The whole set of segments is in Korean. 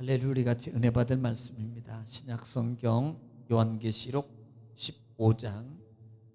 할렐루야. 우리 같이 은혜 받을 말씀입니다. 신약성경 요한계시록 15장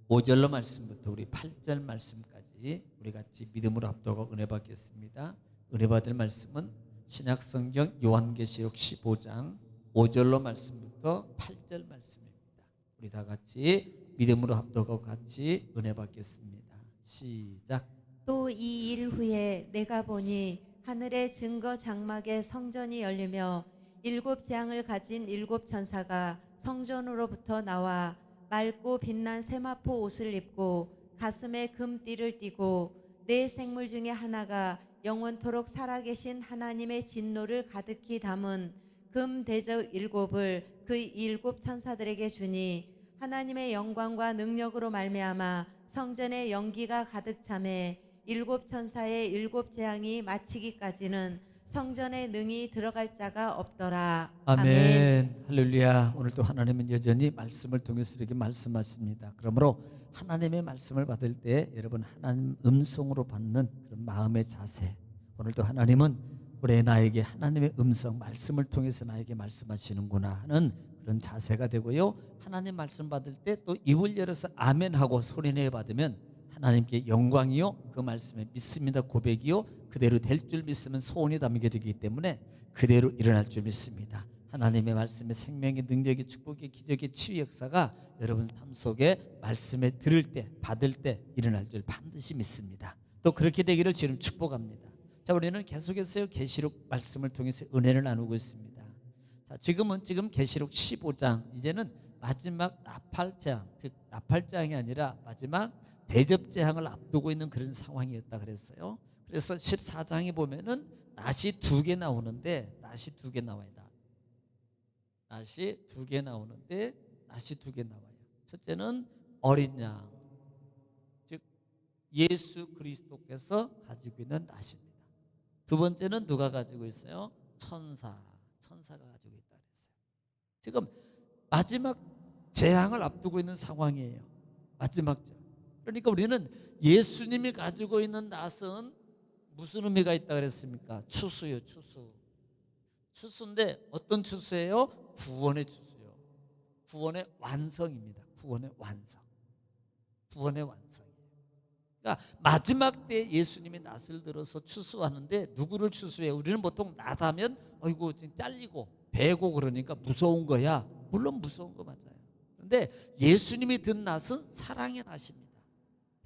5절로 말씀부터 우리 8절 말씀까지 우리 같이 믿음으로 합독하고 은혜 받겠습니다. 은혜 받을 말씀은 신약성경 요한계시록 15장 5절로 말씀부터 8절 말씀입니다. 우리 다 같이 믿음으로 합독하고 같이 은혜 받겠습니다. 시작. 또 이 일 후에 내가 보니 하늘의 증거 장막에 성전이 열리며 일곱 재앙을 가진 일곱 천사가 성전으로부터 나와 맑고 빛난 세마포 옷을 입고 가슴에 금띠를 띠고 네 생물 중에 하나가 영원토록 살아계신 하나님의 진노를 가득히 담은 금 대접 일곱을 그 일곱 천사들에게 주니 하나님의 영광과 능력으로 말미암아 성전에 연기가 가득 차매 일곱 천사의 일곱 재앙이 마치기까지는 성전에 능히 들어갈 자가 없더라. 아멘. 할렐루야. 오늘도 하나님은 여전히 말씀을 통해서 이렇게 말씀하십니다. 그러므로 하나님의 말씀을 받을 때 여러분 하나님 음성으로 받는 그런 마음의 자세, 오늘도 하나님은 올해 나에게 하나님의 음성 말씀을 통해서 나에게 말씀하시는구나 하는 그런 자세가 되고요. 하나님 말씀 받을 때 또 입을 열어서 아멘하고 소리내어 받으면 하나님께 영광이요 그 말씀에 믿습니다 고백이요 그대로 될 줄 믿으면 소원이 담겨지기 때문에 그대로 일어날 줄 믿습니다. 하나님의 말씀에 생명의 능력의 축복의 기적의 치유 역사가 여러분 삶 속에 말씀에 들을 때 받을 때 일어날 줄 반드시 믿습니다. 또 그렇게 되기를 지금 축복합니다. 자, 우리는 계속해서 계시록 말씀을 통해서 은혜를 나누고 있습니다. 자, 지금 계시록 15장 이제는 마지막 나팔장, 즉 나팔장이 아니라 마지막 대접재앙을 앞두고 있는 그런 상황이었다 그랬어요. 그래서 14장에 보면은 낫이 두 개 나오는데 낫이 두 개 나와요. 낫이 두 개 나오는데 낫이 두 개 나와요. 첫째는 어린 양, 즉 예수 그리스도께서 가지고 있는 낫입니다. 두 번째는 누가 가지고 있어요? 천사가 가지고 있다 그랬어요. 지금 마지막 재앙을 앞두고 있는 상황이에요. 마지막 재앙. 그러니까 우리는 예수님이 가지고 있는 낫은 무슨 의미가 있다 그랬습니까? 추수요, 추수. 추수인데 어떤 추수예요? 구원의 추수요. 구원의 완성입니다. 구원의 완성. 구원의 완성이에요. 그러니까 마지막 때 예수님이 낫을 들어서 추수하는데 누구를 추수해요? 우리는 보통 낫하면 어이구 지금 잘리고 베고 그러니까 무서운 거야. 물론 무서운 거 맞아요. 그런데 예수님이 든 낫은 사랑의 낫입니다.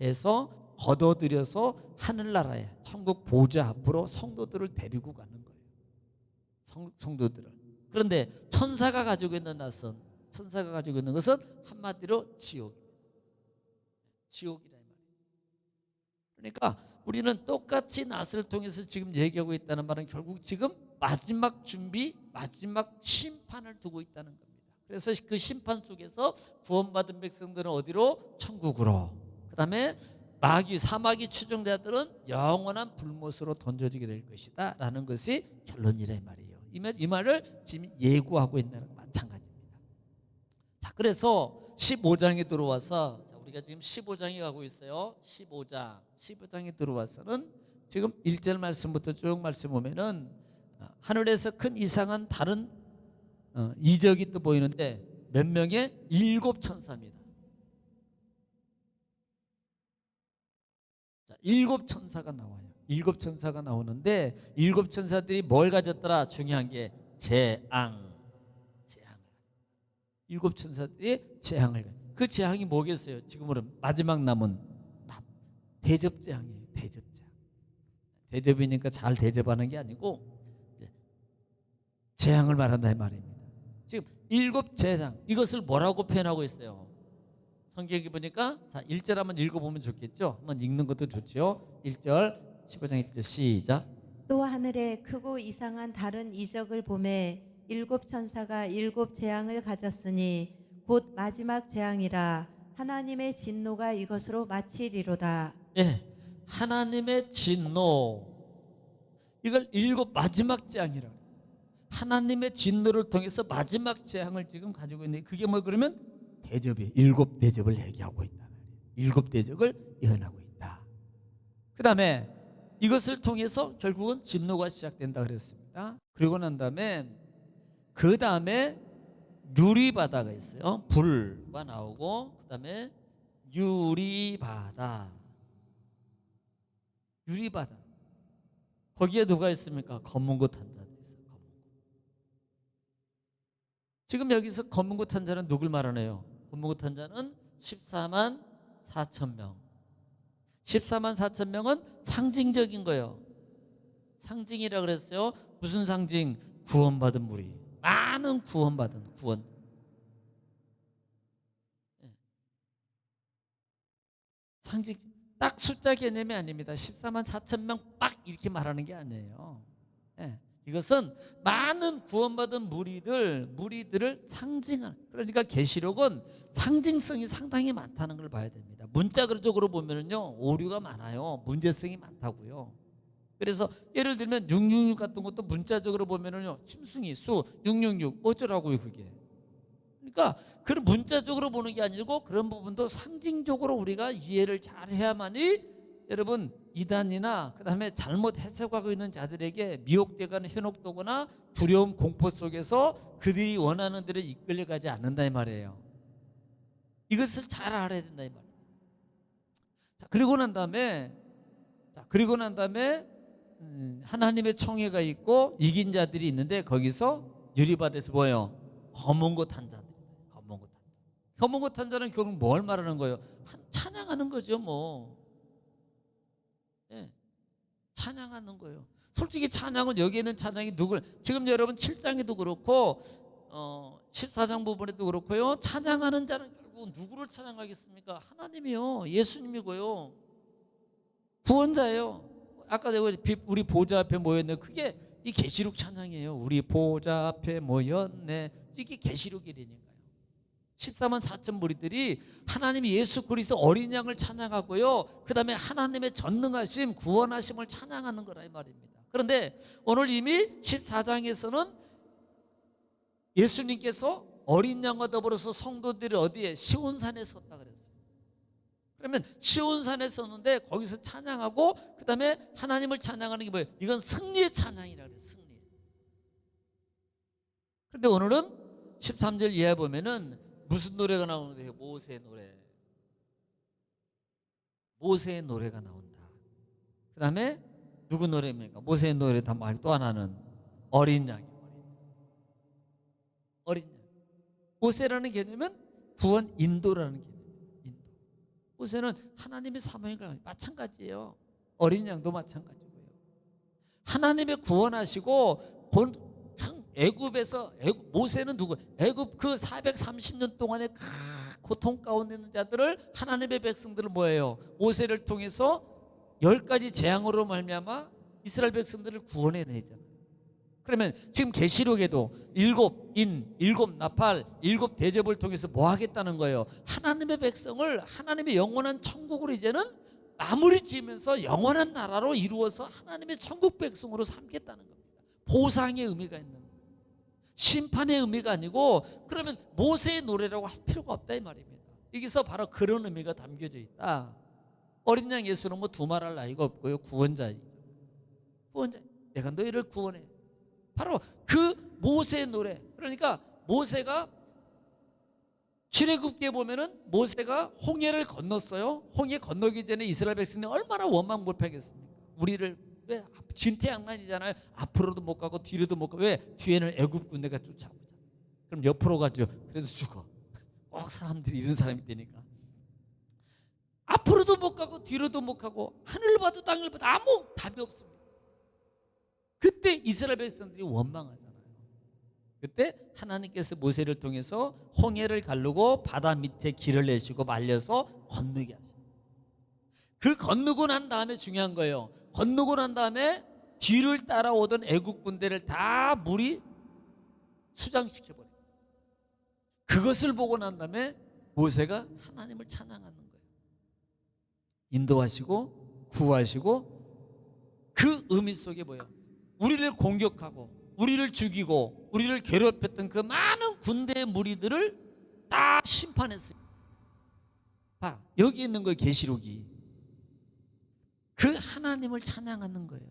해서 걷어들여서 하늘나라에 천국 보좌 앞으로 성도들을 데리고 가는 거예요. 성도들을. 그런데 천사가 가지고 있는 것은 한마디로 지옥이에요. 지옥이라 이 말이에요. 그러니까 우리는 똑같이 낫을 통해서 지금 얘기하고 있다는 말은 결국 지금 마지막 준비, 마지막 심판을 두고 있다는 겁니다. 그래서 그 심판 속에서 구원받은 백성들은 어디로? 천국으로. 그 다음에 사마귀 추종자들은 영원한 불못으로 던져지게 될 것이다 라는 것이 결론이라 이 말이에요. 이 말을 지금 예고하고 있는 거랑 마찬가지입니다. 자, 그래서 15장에 들어와서 우리가 지금 15장에 가고 있어요. 15장에 들어와서는 지금 1절 말씀부터 쭉 말씀 보면은 하늘에서 큰 이상한 다른 이적이 또 보이는데 몇 명의? 7천사입니다. 7천사가 나와요. 7천사가 나오는데 7천사들이 뭘 가졌더라? 중요한 게 재앙을. 7천사들이 재앙을 가졌어요. 그 재앙이 뭐겠어요? 지금으로 마지막 남은 대접재앙이에요. 대접재앙. 대접이니까 잘 대접하는 게 아니고 재앙을 말한다 이 말입니다. 지금 7재앙 이것을 뭐라고 표현하고 있어요? 성경에 보니까 자 1절 한번 읽어보면 좋겠죠. 한번 읽는 것도 좋죠. 1절 15장 1절 시작. 또 하늘에 크고 이상한 다른 이적을 보매 일곱 천사가 일곱 재앙을 가졌으니 곧 마지막 재앙이라 하나님의 진노가 이것으로 마치리로다. 예, 하나님의 진노 이걸 마지막 재앙이라고 해요. 하나님의 진노를 통해서 마지막 재앙을 지금 가지고 있는데 그게 뭐 그러면 대접이 7대접을 얘기하고 있다. 7대접을 예언하고 있다. 그 다음에 이것을 통해서 결국은 진노가 시작된다 그랬습니다. 그리고 난 다음에 그 다음에 유리바다가 있어요. 불과 나오고 그 다음에 유리바다. 유리바다. 거기에 누가 있습니까? 검은 것 한 자도 있어요. 검은 것. 지금 여기서 검은 것 한 자는 누굴 말하네요? 검은 것 한 자는 14만 4천 명. 14만 4천 명은 상징적인 거예요. 상징이라 그랬어요. 무슨 상징? 구원받은 무리. 많은 구원받은 구원. 상징. 딱 숫자 개념이 아닙니다. 14만 4천 명 빡 이렇게 말하는 게 아니에요. 예. 이것은 많은 구원받은 무리들을 상징하는. 그러니까 계시록은 상징성이 상당히 많다는 걸 봐야 됩니다. 문자적으로 보면은요 오류가 많아요. 문제성이 많다고요. 그래서 예를 들면 666 같은 것도 문자적으로 보면은요 짐승이 수 666 어쩌라고요 그게. 그러니까 그런 문자적으로 보는 게 아니고 그런 부분도 상징적으로 우리가 이해를 잘 해야만이 여러분 이단이나 그다음에 잘못 해석하고 있는 자들에게 미혹되거나 현혹되거나 두려움 공포 속에서 그들이 원하는 대로 이끌려가지 않는다 이 말이에요. 이것을 잘 알아야 된다 이 말이에요. 자, 그리고 난 다음에 하나님의 총회가 있고 이긴 자들이 있는데 거기서 유리바다에서 뭐예요? 검은 것 한 자들. 검은 것 한 자. 검은 것 한 자는 결국 뭘 말하는 거예요? 찬양하는 거죠, 뭐. 예, 찬양하는 거예요. 솔직히 찬양은 여기 있는 찬양이 누굴? 지금 여러분 7장에도 그렇고 14장 부분에도 그렇고요. 찬양하는 자는 결국 누구를 찬양하겠습니까? 하나님이요, 예수님이고요, 구원자예요. 아까 내가 우리 보좌 앞에 모였네. 그게 이 계시록 찬양이에요. 우리 보좌 앞에 모였네. 이게 계시록이라니까요. 14만 4천 무리들이 하나님 예수 그리스도 어린 양을 찬양하고요. 그 다음에 하나님의 전능하심, 구원하심을 찬양하는 거라 이 말입니다. 그런데 오늘 이미 14장에서는 예수님께서 어린 양과 더불어서 성도들이 어디에? 시온산에 섰다 그랬어요. 그러면 시온산에 섰는데 거기서 찬양하고 그 다음에 하나님을 찬양하는 게 뭐예요? 이건 승리의 찬양이라 그래요. 승리. 그런데 오늘은 13절 이하에 보면은 무슨 노래가 나오는데요? 모세의 노래. 모세의 노래가 나온다. 그 다음에 누구 노래입니까? 모세의 노래 다 말고 또 하나는 어린 양이에요. 어린 양. 모세라는 개념은 구원 인도라는 개념이에요. 인도. 모세는 하나님의 사명과 마찬가지예요. 어린 양도 마찬가지고요. 하나님의 구원하시고 애굽에서 모세는 누구? 애굽 그 430년 동안의 고통 가운데 있는 자들을 하나님의 백성들을 뭐예요? 모세를 통해서 10가지 재앙으로 말미암아 이스라엘 백성들을 구원해내잖아요. 그러면 지금 계시록에도 7인, 7나팔, 7대접을 통해서 뭐 하겠다는 거예요? 하나님의 백성을 하나님의 영원한 천국으로 이제는 마무리 지으면서 영원한 나라로 이루어서 하나님의 천국 백성으로 삼겠다는 겁니다. 보상의 의미가 있는 거예요. 심판의 의미가 아니고, 그러면 모세의 노래라고 할 필요가 없다 이 말입니다. 여기서 바로 그런 의미가 담겨져 있다. 어린 양 예수는 뭐 두말할 나이가 없고요, 구원자이죠. 구원자, 내가 너희를 구원해. 바로 그 모세의 노래. 그러니까 모세가 출애굽기에 보면은 모세가 홍해를 건넜어요. 홍해 건너기 전에 이스라엘 백성이 얼마나 원망불평했습니까? 우리를 왜 진퇴양난이잖아요. 앞으로도 못 가고 뒤로도 못 가고. 왜? 뒤에는 애굽 군대가 쫓아오잖아. 그럼 옆으로 가죠. 그래도 죽어. 꼭 사람들이 이런 사람이 되니까 앞으로도 못 가고 뒤로도 못 가고 하늘을 봐도 땅을 봐도 아무 답이 없습니다. 그때 이스라엘 백성들이 원망하잖아요. 그때 하나님께서 모세를 통해서 홍해를 가르고 바다 밑에 길을 내시고 말려서 건너게 하셔요. 그 건너고 난 다음에 중요한 거예요. 건너고 난 다음에 뒤를 따라오던 애국 군대를 다 물이 수장시켜버려요. 그것을 보고 난 다음에 모세가 하나님을 찬양하는 거예요. 인도하시고 구하시고, 그 의미 속에 뭐예요? 우리를 공격하고 우리를 죽이고 우리를 괴롭혔던 그 많은 군대의 무리들을 다 심판했습니다. 봐, 여기 있는 거예요. 계시록이 그 하나님을 찬양하는 거예요.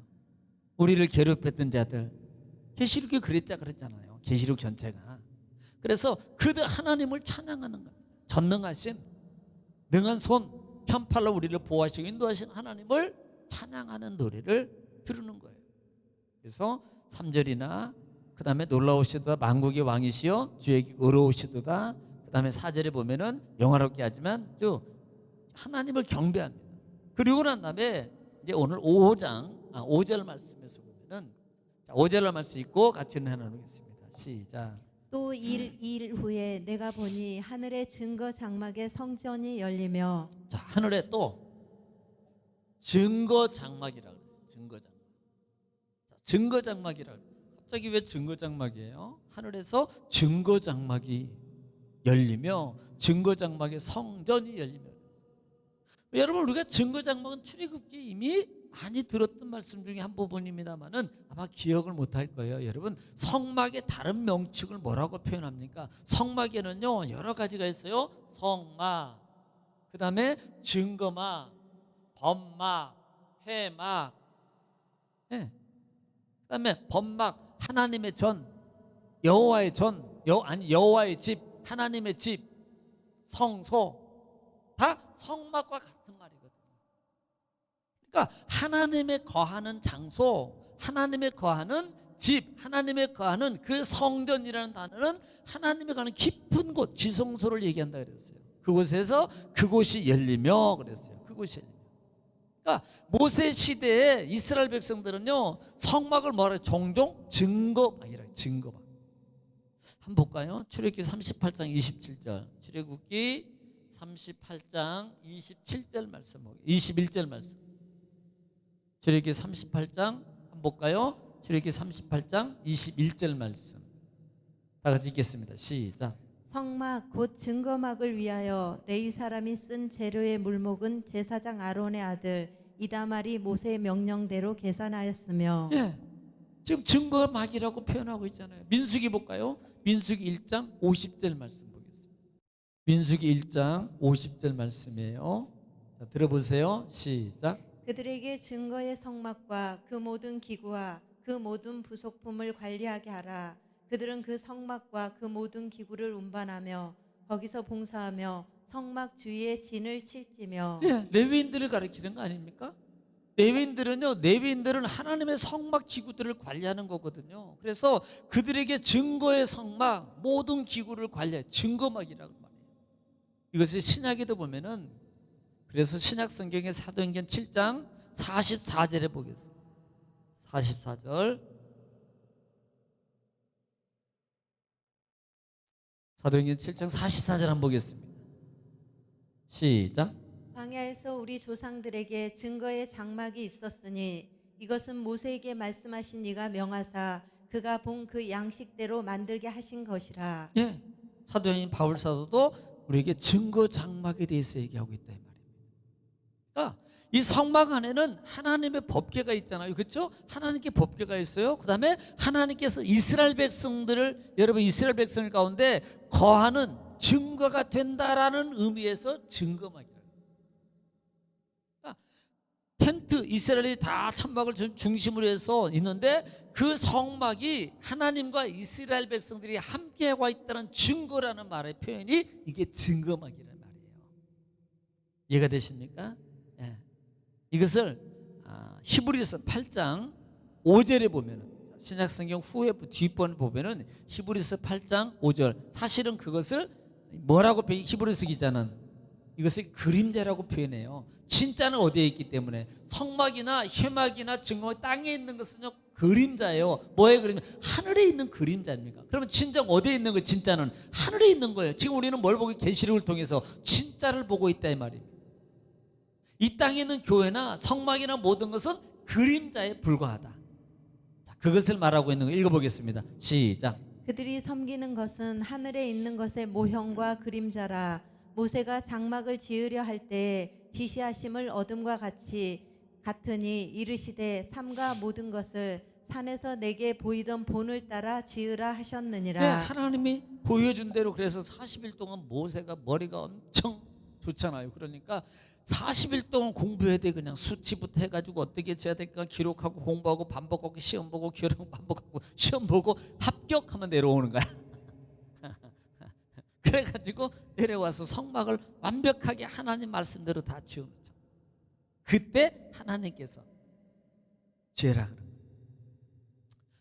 우리를 괴롭혔던 자들, 계시록이 그랬잖아요. 계시록 전체가. 그래서 그들 하나님을 찬양하는 겁니다. 전능하신 능한 손 편팔로 우리를 보호하시고 인도하신 하나님을 찬양하는 노래를 부르는 거예요. 그래서 3절이나 그 다음에 놀라우시도다 만국의 왕이시여 주에게 의로우시도다. 그 다음에 4절에 보면은 영화롭게 하지만 또 하나님을 경배합니다. 그리고 난 다음에 이제 오늘 5절 말씀에서 보면은 5절 말씀 읽고 같이 은혜 나누겠습니다. 시작. 또 일 후에 내가 보니 하늘의 증거 장막의 성전이 열리며. 자, 하늘에 또 증거 장막이라고 그랬어요. 증거 장막. 자, 증거 장막이라고. 갑자기 왜 증거 장막이에요? 하늘에서 증거 장막이 열리며 증거 장막의 성전이 열리며. 여러분, 우리가 증거 장막은 출애굽기에 이미 많이 들었던 말씀 중에 한 부분입니다만은 아마 기억을 못할 거예요. 여러분, 성막의 다른 명칭을 뭐라고 표현합니까? 성막에는요 여러 가지가 있어요. 성막, 그 다음에 증거막, 범막, 회막, 네. 그 다음에 범막, 하나님의 전, 여호와의 전, 여호와의 집, 하나님의 집, 성소, 다 성막과 같은 말이거든요. 그러니까 하나님의 거하는 장소, 하나님의 거하는 집, 하나님의 거하는 그 성전이라는 단어는 하나님의 거하는 깊은 곳, 지성소를 얘기한다 그랬어요. 그곳에서 그곳이 열리며 그랬어요. 그곳이 열리며. 그러니까 모세 시대에 이스라엘 백성들은요 성막을 뭐라 해요? 종종 증거막이라 해요. 증거막. 한번 볼까요? 출애굽기 38장 27절. 출애굽기 38장 27절 말씀, 21절 말씀. 출애굽기 38장 한번 볼까요? 출애굽기 38장 21절 말씀. 다 같이 읽겠습니다. 시작. 성막 곧 증거막을 위하여 레위 사람이 쓴 재료의 물목은 제사장 아론의 아들 이다말이 모세의 명령대로 계산하였으며. 예, 지금 증거막이라고 표현하고 있잖아요. 민수기 볼까요? 민수기 1장 50절 말씀 보겠습니다. 민수기 1장 50절 말씀이에요. 자, 들어보세요. 시작. 그들에게 증거의 성막과 그 모든 기구와 그 모든 부속품을 관리하게 하라. 그들은 그 성막과 그 모든 기구를 운반하며 거기서 봉사하며 성막 주위에 진을 칠지며. 예, 레위인들을 가리키는 거 아닙니까? 레위인들은 하나님의 성막 기구들을 관리하는 거거든요. 그래서 그들에게 증거의 성막 모든 기구를 관리해 증거막이라고 말해요. 이것이 신약에도 보면은, 그래서 신약 성경의 사도행전 7장 44절에 보겠습니다. 44절. 사도행전 7장 44절 한번 보겠습니다. 시작. 광야에서 우리 조상들에게 증거의 장막이 있었으니 이것은 모세에게 말씀하신 이가 명하사 그가 본 그 양식대로 만들게 하신 것이라. 예, 사도행전 바울 사도도 우리에게 증거 장막에 대해서 얘기하고 있다 이 말입니다. 그러니까 이 성막 안에는 하나님의 법궤가 있잖아요. 그렇죠? 하나님께 법궤가 있어요. 그 다음에 하나님께서 이스라엘 백성들을, 여러분 이스라엘 백성 가운데 거하는 증거가 된다라는 의미에서 증거막이라고. 그러니까 텐트, 이스라엘이 다 천막을 중심으로 해서 있는데 그 성막이 하나님과 이스라엘 백성들이 함께하고 있다는 증거라는 말의 표현이 이게 증거막이라는 말이에요. 이해가 되십니까? 예. 이것을 히브리서 8장 5절에 보면은, 신약성경 후에 뒷번 보면은 히브리서 8장 5절, 사실은 그것을 뭐라고 히브리서 기자는 이것을 그림자라고 표현해요. 진짜는 어디에 있기 때문에 성막이나 회막이나 증거 땅에 있는 것은요 그림자예요. 뭐의 그림? 하늘에 있는 그림자입니까? 그러면 진정 어디에 있는 거? 진짜는 하늘에 있는 거예요. 지금 우리는 뭘 보고, 계시록을 통해서 진짜를 보고 있다 이 말입니다. 이 땅에 있는 교회나 성막이나 모든 것은 그림자에 불과하다. 자, 그것을 말하고 있는 거 읽어보겠습니다. 시작. 그들이 섬기는 것은 하늘에 있는 것의 모형과 그림자라. 모세가 장막을 지으려 할 때 지시하심을 어둠과 같으니 이르시되 삼가 모든 것을 산에서 내게 보이던 본을 따라 지으라 하셨느니라. 네, 하나님이 보여준 대로. 그래서 40일 동안 모세가 머리가 엄청 좋잖아요. 그러니까 40일 동안 공부해야 돼. 그냥 수치부터 해가지고 어떻게 해야 될까 기록하고 공부하고 반복하고 시험 보고 기록하고 반복하고 시험 보고 합격하면 내려오는 거야. 그래가지고 내려와서 성막을 완벽하게 하나님 말씀대로 다 지어놓죠. 그때 하나님께서 지으라 그러는 거예요.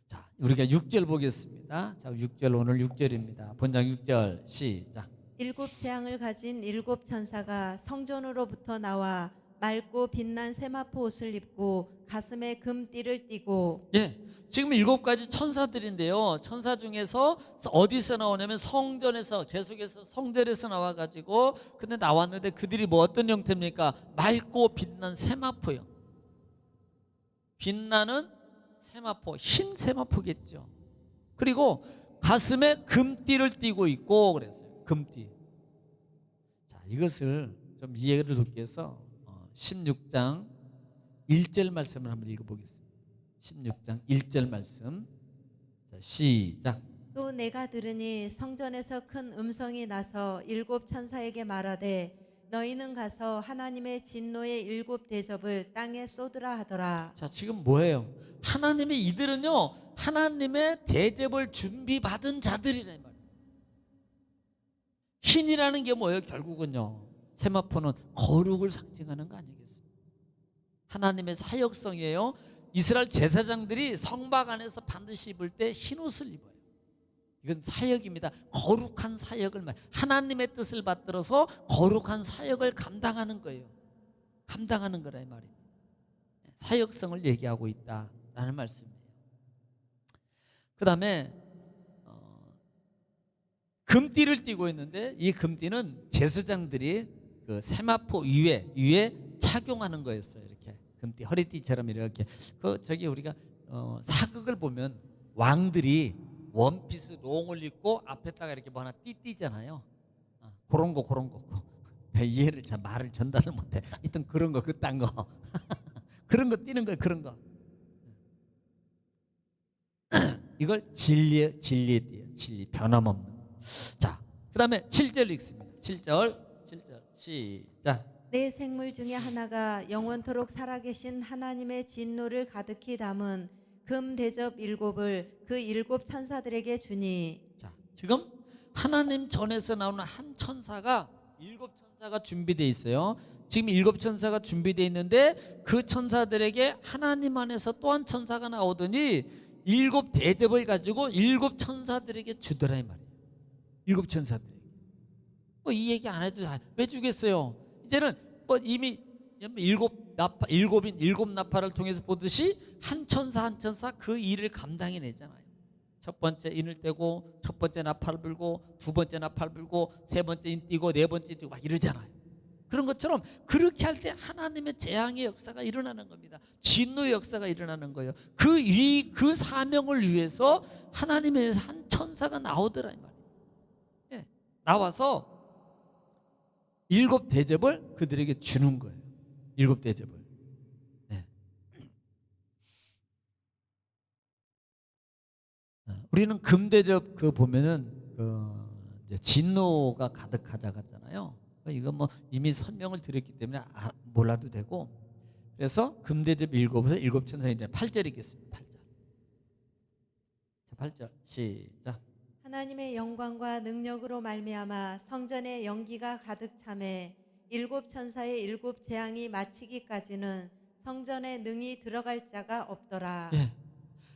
자, 우리가 6절 보겠습니다. 자, 6절 오늘 6절입니다. 본장 6절 시작. 일곱 재앙을 가진 일곱 천사가 성전으로부터 나와 맑고 빛난 세마포 옷을 입고 가슴에 금띠를 띠고. 예, 지금 7가지 천사들인데요. 천사 중에서 어디서 나오냐면 성전에서 계속해서 성전에서 나와가지고 근데 나왔는데 그들이 뭐 어떤 형태입니까? 맑고 빛난 세마포요. 빛나는 세마포, 흰 세마포겠죠. 그리고 가슴에 금띠를 띠고 있고 그랬어요. 금띠. 자, 이것을 좀 이해를 돕기 위해서 16장 1절 말씀을 한번 읽어보겠습니다. 16장 1절 말씀. 자, 시작. 또 내가 들으니 성전에서 큰 음성이 나서 일곱 천사에게 말하되 너희는 가서 하나님의 진노의 일곱 대접을 땅에 쏟으라 하더라. 자, 지금 뭐예요? 하나님의 이들은요, 하나님의 대접을 준비받은 자들이란 말이에요. 흰이라는 게 뭐예요? 결국은요, 세마포는 거룩을 상징하는 거 아니겠습니까? 하나님의 사역성이에요. 이스라엘 제사장들이 성막 안에서 반드시 입을 때 흰 옷을 입어요. 이건 사역입니다. 거룩한 사역을 하나님의 뜻을 받들어서 거룩한 사역을 감당하는 거예요. 감당하는 거라 이 말입니다. 사역성을 얘기하고 있다라는 말씀이에요. 그 다음에 금띠를 띠고 있는데 이 금띠는 제사장들이 그 세마포 위에 착용하는 거였어요. 이렇게 금띠 허리띠처럼 이렇게 저기 우리가 사극을 보면 왕들이 원피스 롱을 입고 앞에다가 이렇게 뭐 하나 띠잖아요. 그런 거 이해를 잘 말을 전달을 못해. 하여튼 그런 거 그딴 거 그런 거 띠는 거예요. 그런 거. 이걸 진리의 띠예요. 진리 변함없는. 자, 그 다음에 7절 읽습니다. 7절 시작. 내 생물 중에 하나가 영원토록 살아계신 하나님의 진노를 가득히 담은 금 대접 일곱을 그 일곱 천사들에게 주니. 자, 지금 하나님 전에서 나오는 한 천사가 일곱 천사가 준비되어 있어요. 지금 일곱 천사가 준비되어 있는데 그 천사들에게 하나님 안에서 또 한 천사가 나오더니 일곱 대접을 가지고 일곱 천사들에게 주더라 이 말이에요. 일곱 천사들에게. 뭐 이 얘기 안 해도 왜 주겠어요? 이제는 뭐 이미 일곱 나팔을 통해서 보듯이 한 천사 그 일을 감당해내잖아요. 첫 번째 인을 떼고 첫 번째 나팔을 불고 두 번째 나팔을 불고 세 번째 인 띄고 네 번째 띄고 막 이러잖아요. 그런 것처럼 그렇게 할 때 하나님의 재앙의 역사가 일어나는 겁니다. 진노의 역사가 일어나는 거예요. 그 사명을 위해서 하나님의 한 천사가 나오더라 이 말이에요. 예, 나와서 일곱 대접을 그들에게 주는 거예요. 일곱 대접을. 네. 우리는 금대접 보면은 이제 진노가 가득하잖아요. 이건 뭐 이미 설명을 드렸기 때문에 몰라도 되고. 그래서 금대접 일곱에서 일곱 천사 이제 8절 읽겠습니다. 8절 시작. 하나님의 영광과 능력으로 말미암아 성전에 연기가 가득 차매 일곱 천사의 일곱 재앙이 마치기까지는 성전에 능히 들어갈 자가 없더라. 예.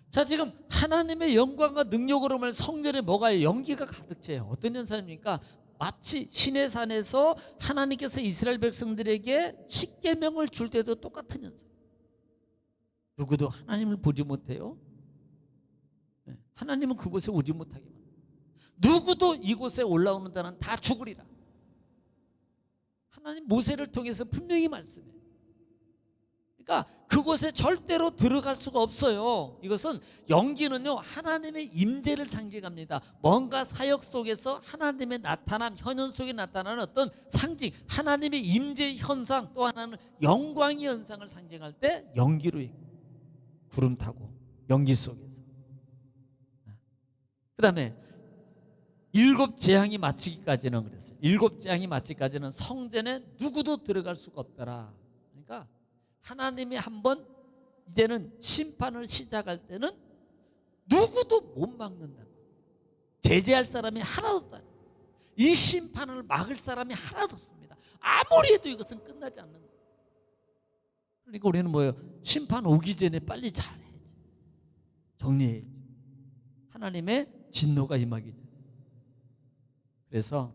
자, 지금 하나님의 영광과 능력으로 말 성전에 뭐가 연기가 가득 차요. 어떤 현상입니까? 마치 신의 산에서 하나님께서 이스라엘 백성들에게 십계명을 줄 때도 똑같은 현상. 누구도 하나님을 보지 못해요. 하나님은 그곳에 오지 못하게 만들어요. 누구도 이곳에 올라오는 자는 다 죽으리라. 하나님 모세를 통해서 분명히 말씀해요. 그러니까 그곳에 절대로 들어갈 수가 없어요. 이것은 연기는요 하나님의 임재를 상징합니다. 뭔가 사역 속에서 하나님의 나타남, 현현 속에 나타나는 어떤 상징, 하나님의 임재 현상, 또 하나는 영광의 현상을 상징할 때 연기로 구름 타고 연기 속에서. 그 다음에 일곱 재앙이 마치기까지는 그랬어요. 일곱 재앙이 마치기까지는 성전에 누구도 들어갈 수가 없더라. 그러니까 하나님이 한번 이제는 심판을 시작할 때는 누구도 못 막는다. 제재할 사람이 하나도 없다. 이 심판을 막을 사람이 하나도 없습니다. 아무리 해도 이것은 끝나지 않는 거예요. 그러니까 우리는 뭐예요? 심판 오기 전에 빨리 잘해야지. 정리해야지. 하나님의 진노가 임하기 전에. 그래서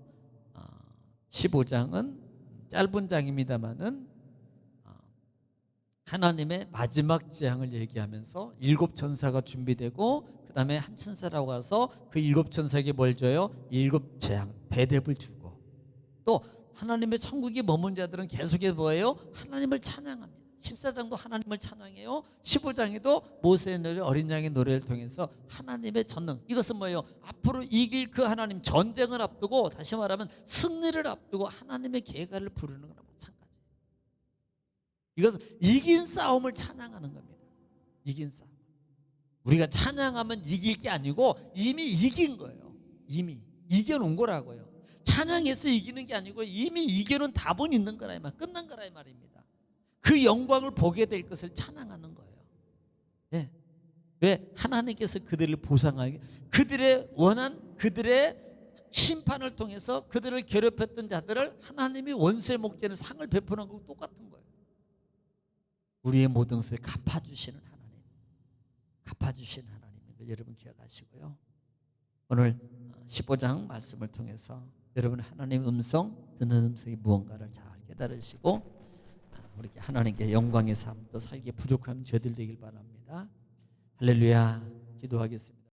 15장은 짧은 장입니다마는 하나님의 마지막 재앙을 얘기하면서 일곱 천사가 준비되고 그 다음에 한 천사라고 와서 그 일곱 천사에게 뭘 줘요? 일곱 재앙, 대접을 주고 또 하나님의 천국에 머문 자들은 계속해서 뭐예요? 하나님을 찬양합니다. 14장도 하나님을 찬양해요. 15장에도 모세의 노래, 어린 양의 노래를 통해서 하나님의 전능, 이것은 뭐예요? 앞으로 이길 그 하나님, 전쟁을 앞두고, 다시 말하면 승리를 앞두고 하나님의 계가를 부르는 거랑 마찬가지예요. 이것은 이긴 싸움을 찬양하는 겁니다. 이긴 싸움. 우리가 찬양하면 이길 게 아니고 이미 이긴 거예요. 이미 이겨놓은 거라고요. 찬양해서 이기는 게 아니고 이미 이겨놓은 답은 있는 거라 이 말, 끝난 거라 이 말입니다. 그 영광을 보게 될 것을 찬양하는 거예요. 네. 왜? 하나님께서 그들을 보상하게, 그들의 원한, 그들의 심판을 통해서 그들을 괴롭혔던 자들을 하나님이 원수의 목전에 상을 베푸는 거고 똑같은 거예요. 우리의 모든 것을 갚아주시는 하나님, 갚아주시는 하나님인 걸 여러분 기억하시고요. 오늘 15장 말씀을 통해서 여러분 하나님의 음성, 듣는 음성이 무언가를 잘 깨달으시고 우리 하나님께 영광의 삶, 또 살기에 부족한 저들 되길 바랍니다. 할렐루야. 기도하겠습니다.